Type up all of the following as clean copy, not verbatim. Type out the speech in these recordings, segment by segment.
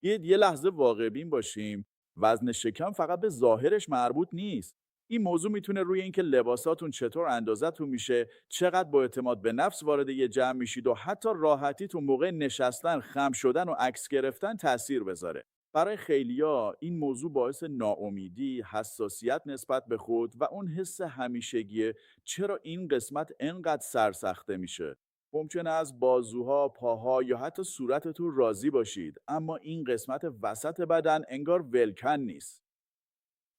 یه لحظه واقع بین باشیم. وزن شکم فقط به ظاهرش مربوط نیست. این موضوع میتونه روی اینکه لباساتون چطور اندازتون میشه، چقدر با اعتماد به نفس وارد یه جمع میشید و حتی راحتیتون موقع نشستن، خم شدن و عکس گرفتن تاثیر بذاره. برای خیلیا این موضوع باعث ناامیدی، حساسیت نسبت به خود و اون حس همیشگیه. چرا این قسمت انقدر سرسخته میشه؟ ممکنه از بازوها، پاها یا حتی صورتتون راضی باشید، اما این قسمت وسط بدن انگار ولکن نیست.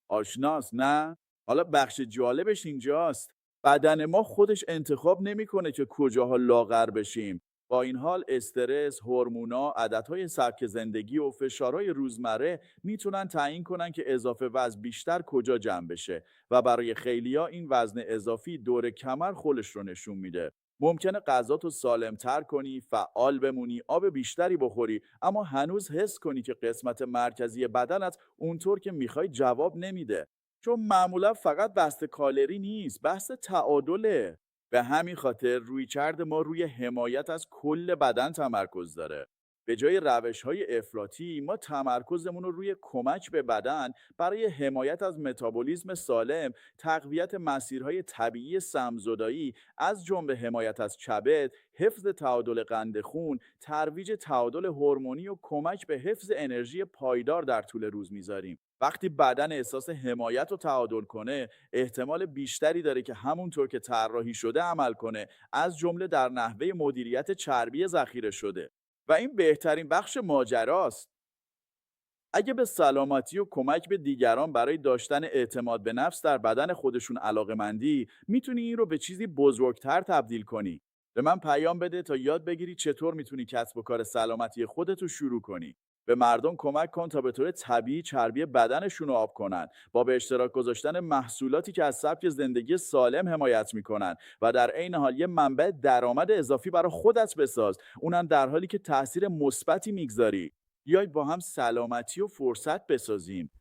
آشناست نه؟ حالا بخش جالبش اینجاست. بدن ما خودش انتخاب نمیکنه که کجاها لاغر بشیم. با این حال استرس، هورمونا، عادتهای سبک زندگی و فشارهای روزمره میتونن تعیین کنن که اضافه وزن بیشتر کجا جمع بشه و برای خیلیا این وزن اضافی دور کمر خودش رو نشون میده. ممکنه غذاتو سالمتر کنی، فعال بمونی، آب بیشتری بخوری، اما هنوز حس کنی که قسمت مرکزی بدنت اونطور که میخوای جواب نمیده. چون معمولا فقط بحث کالری نیست، بحث تعادله. به همین خاطر رویکرد ما روی حمایت از کل بدن تمرکز داره. به جای روش‌های افراطی، ما تمرکزمون رو روی کمک به بدن برای حمایت از متابولیسم سالم، تقویت مسیرهای طبیعی سم‌زدایی، از جمله حمایت از کبد، حفظ تعادل قند خون، ترویج تعادل هورمونی و کمک به حفظ انرژی پایدار در طول روز میذاریم. وقتی بدن احساس حمایت و تعادل کنه، احتمال بیشتری داره که همونطور که طراحی شده عمل کنه، از جمله در نحوه مدیریت چربی ذخیره شده. و این بهترین بخش ماجراست. اگه به سلامتی و کمک به دیگران برای داشتن اعتماد به نفس در بدن خودشون علاقه‌مندی، میتونی این رو به چیزی بزرگتر تبدیل کنی. به من پیام بده تا یاد بگیری چطور میتونی کسب و کار سلامتی خودت رو شروع کنی. به مردم کمک کن تا به طور طبیعی چربی بدنشون رو آب کنن، با به اشتراک گذاشتن محصولاتی که از سبک زندگی سالم حمایت میکنن و در عین حال یه منبع درآمد اضافی برای خودت بساز، اونم در حالی که تاثیر مثبتی میگذاری. بیاید با هم سلامتی و فرصت بسازیم.